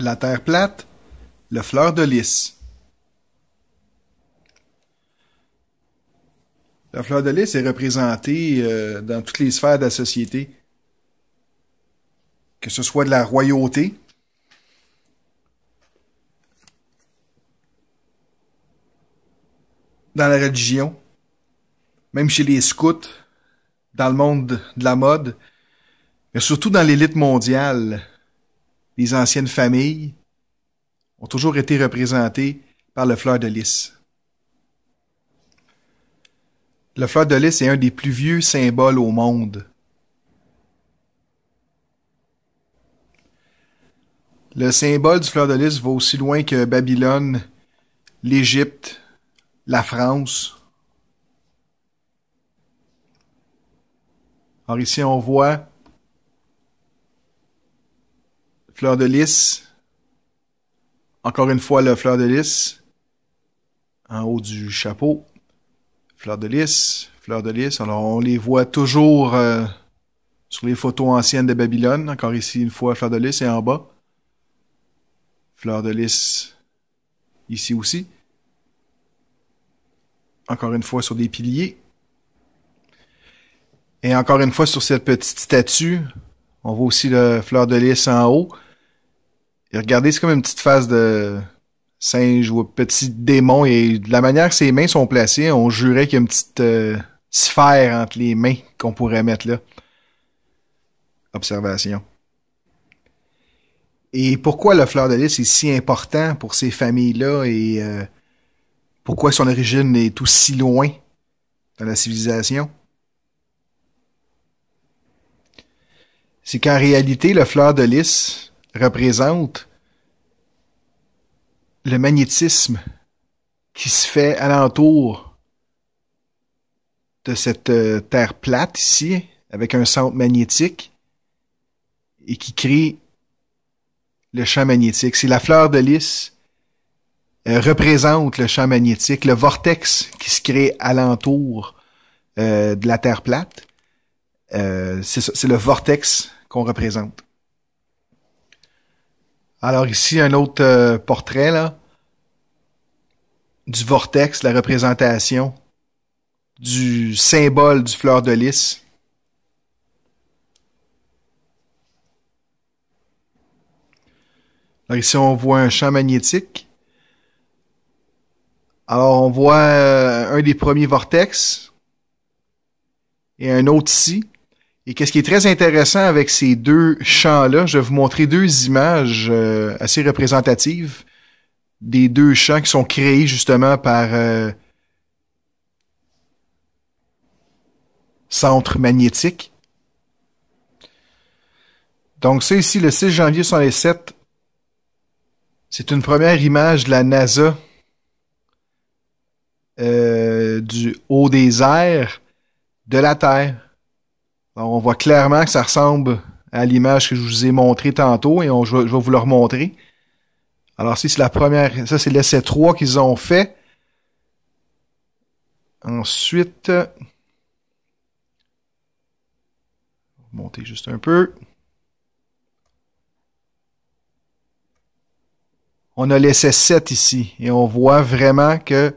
La Terre plate, le fleur de lys. La fleur de lys est représentée dans toutes les sphères de la société, que ce soit de la royauté, dans la religion, même chez les scouts, dans le monde de la mode, mais surtout dans l'élite mondiale. Les anciennes familles ont toujours été représentées par le fleur de lys. Le fleur de lys est un des plus vieux symboles au monde. Le symbole du fleur de lys va aussi loin que Babylone, l'Égypte, la France. Alors ici, on voit fleur de lys. Encore une fois, le fleur de lys. En haut du chapeau. Fleur de lys, fleur de lys. Alors, on les voit toujours sur les photos anciennes de Babylone. Encore ici, une fois, fleur de lys. Et en bas, fleur de lys ici aussi. Encore une fois, sur des piliers. Et encore une fois, sur cette petite statue, on voit aussi le fleur de lys en haut. Et regardez, c'est comme une petite face de singe ou petit démon. Et de la manière que ses mains sont placées, on jurait qu'il y a une petite sphère entre les mains qu'on pourrait mettre là. Observation. Et pourquoi le fleur de lys est si important pour ces familles-là et pourquoi son origine est aussi loin dans la civilisation? C'est qu'en réalité, le fleur de lys représente le magnétisme qui se fait alentour de cette terre plate ici, avec un centre magnétique, et qui crée le champ magnétique. C'est la fleur de lys représente le champ magnétique, le vortex qui se crée alentour de la terre plate. C'est le vortex qu'on représente. Alors ici, un autre portrait là du vortex, la représentation du symbole du fleur de lys. Alors ici, on voit un champ magnétique. Alors, on voit un des premiers vortex et un autre ici. Et qu'est-ce qui est très intéressant avec ces deux champs-là, je vais vous montrer deux images assez représentatives des deux champs qui sont créés justement par centre magnétique. Donc ça ici, le 6 janvier 1967, c'est une première image de la NASA du haut des airs de la Terre. Alors, on voit clairement que ça ressemble à l'image que je vous ai montrée tantôt et je vais vous le remontrer. Alors, c'est la première. Ça, c'est l'essai 3 qu'ils ont fait. Ensuite, monter juste un peu. On a l'essai 7 ici et on voit vraiment que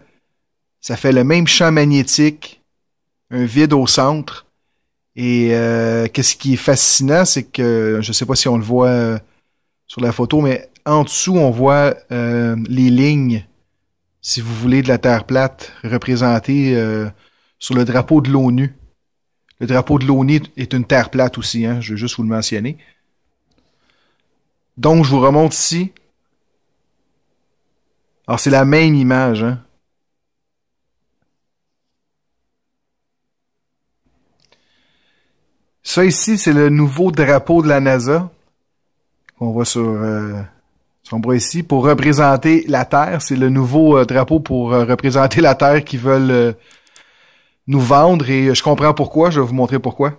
ça fait le même champ magnétique, un vide au centre. Et qu'est-ce qui est fascinant, c'est que, je ne sais pas si on le voit sur la photo, mais en dessous, on voit les lignes, si vous voulez, de la Terre plate représentées sur le drapeau de l'ONU. Le drapeau de l'ONU est une Terre plate aussi, hein, je vais juste vous le mentionner. Donc, je vous remonte ici. Alors, c'est la même image, hein. Ça ici, c'est le nouveau drapeau de la NASA qu'on voit sur son bras ici pour représenter la Terre. C'est le nouveau drapeau pour représenter la Terre qu'ils veulent nous vendre et je comprends pourquoi. Je vais vous montrer pourquoi.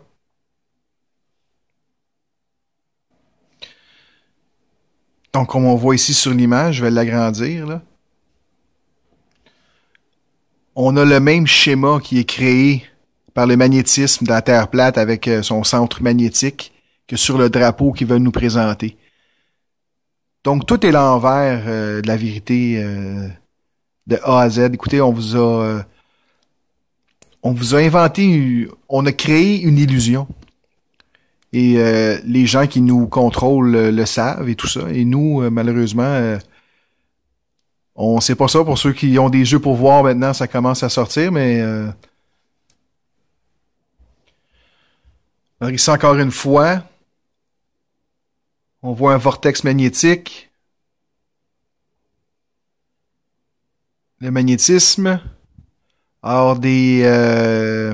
Donc, comme on voit ici sur l'image, je vais l'agrandir là. On a le même schéma qui est créé par le magnétisme de la Terre plate avec son centre magnétique que sur le drapeau qu'ils veulent nous présenter. Donc, tout est l'envers de la vérité de A à Z. Écoutez, on vous a inventé, on a créé une illusion. Et les gens qui nous contrôlent le savent et tout ça. Et nous, malheureusement, on sait pas ça. Pour ceux qui ont des yeux pour voir maintenant, ça commence à sortir, mais alors ici encore une fois, on voit un vortex magnétique. Le magnétisme. Alors des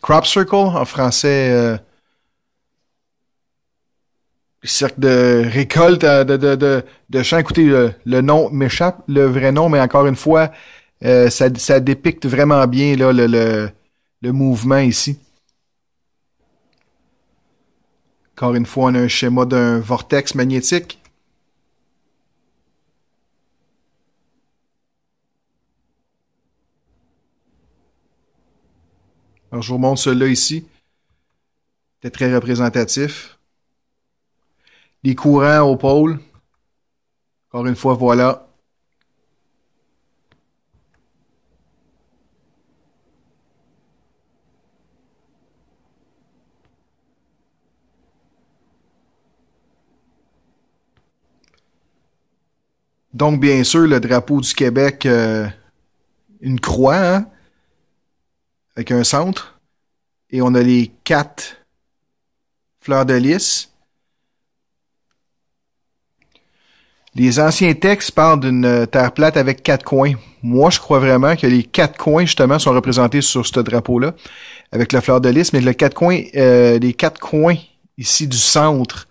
crop circles, en français, cercle de récolte de champs. Écoutez, le nom m'échappe, le vrai nom, mais encore une fois, ça dépicte vraiment bien là, le mouvement ici. Encore une fois, on a un schéma d'un vortex magnétique. Alors, je vous montre celui-là ici. C'est très représentatif. Les courants au pôle. Encore une fois, voilà. Donc, bien sûr, le drapeau du Québec, une croix, hein, avec un centre. Et on a les 4 fleurs de lys. Les anciens textes parlent d'une terre plate avec 4 coins. Moi, je crois vraiment que les 4 coins, justement, sont représentés sur ce drapeau-là, avec la fleur de lys, mais les 4 coins ici du centre,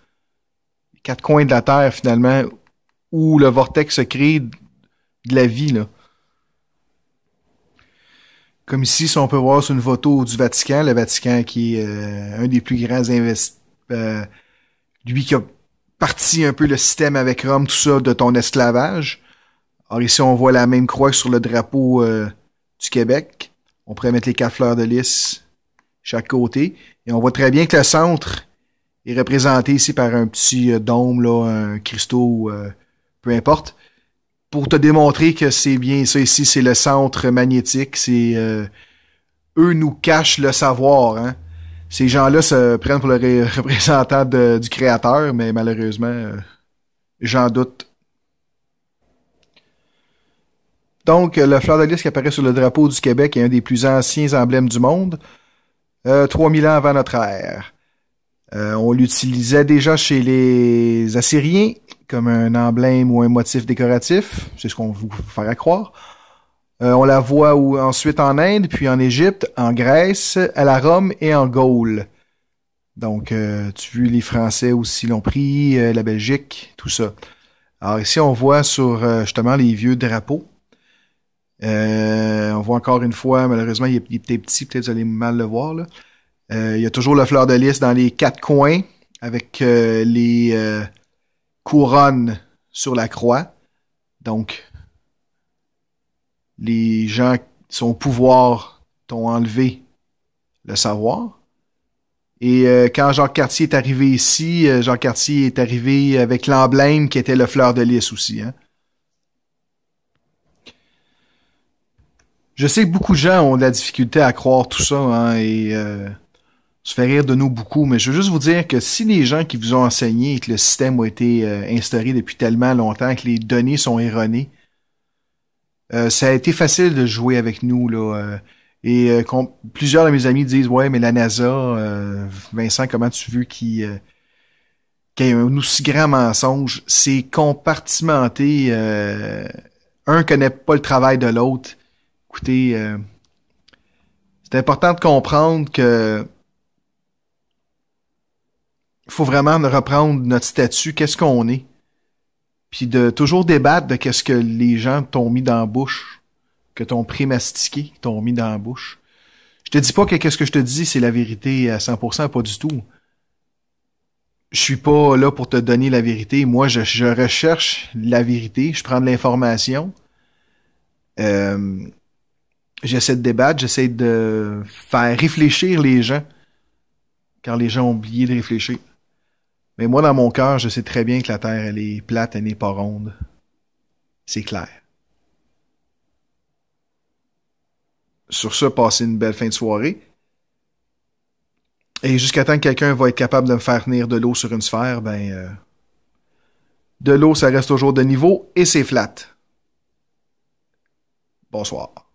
les 4 coins de la Terre, finalement, où le vortex se crée de la vie, là. Comme ici, si on peut voir sur une photo du Vatican, le Vatican qui est un des plus grands investisseurs, lui qui a parti un peu le système avec Rome, tout ça, de ton esclavage. Alors ici, on voit la même croix que sur le drapeau du Québec. On pourrait mettre les 4 fleurs de lys chaque côté. Et on voit très bien que le centre est représenté ici par un petit dôme, là, un cristaux, peu importe. Pour te démontrer que c'est bien ça ici, c'est le centre magnétique. C'est eux nous cachent le savoir, hein. Ces gens-là se prennent pour le représentant du créateur, mais malheureusement, j'en doute. Donc, le fleur de lys qui apparaît sur le drapeau du Québec est un des plus anciens emblèmes du monde, 3000 ans avant notre ère. On l'utilisait déjà chez les Assyriens comme un emblème ou un motif décoratif, c'est ce qu'on vous ferait croire. On la voit ensuite en Inde, puis en Égypte, en Grèce, à la Rome et en Gaule. Donc, tu vois, les Français aussi l'ont pris, la Belgique, tout ça. Alors ici, on voit sur justement les vieux drapeaux. On voit encore une fois, malheureusement, il est peut-être petit, peut-être vous allez mal le voir, là. Il y a toujours la fleur de lys dans les 4 coins, avec les couronnes sur la croix. Donc, les gens qui sont au pouvoir t'ont enlevé le savoir. Et quand Jacques Cartier est arrivé ici, Jacques Cartier est arrivé avec l'emblème qui était le fleur de lys aussi, hein. Je sais que beaucoup de gens ont de la difficulté à croire tout ça, hein, et se fait rire de nous beaucoup, mais je veux juste vous dire que si les gens qui vous ont enseigné et que le système a été instauré depuis tellement longtemps, que les données sont erronées, ça a été facile de jouer avec nous, là. Et plusieurs de mes amis disent, ouais, mais la NASA, Vincent, comment tu veux qu'il y ait un aussi grand mensonge? C'est compartimenté. Un connaît pas le travail de l'autre. Écoutez, c'est important de comprendre que il faut vraiment reprendre notre statut, qu'est-ce qu'on est, puis de toujours débattre de qu'est-ce que les gens t'ont mis dans la bouche, que t'ont prémastiqué, t'ont mis dans la bouche. Je te dis pas que qu'est-ce que je te dis, c'est la vérité à 100%, pas du tout. Je suis pas là pour te donner la vérité. Moi, je recherche la vérité, je prends de l'information. J'essaie de débattre, j'essaie de faire réfléchir les gens, car les gens ont oublié de réfléchir. Mais moi, dans mon cœur, je sais très bien que la Terre, elle est plate, elle n'est pas ronde. C'est clair. Sur ce, passez une belle fin de soirée. Et jusqu'à temps que quelqu'un va être capable de me faire tenir de l'eau sur une sphère, de l'eau, ça reste toujours de niveau et c'est flat. Bonsoir.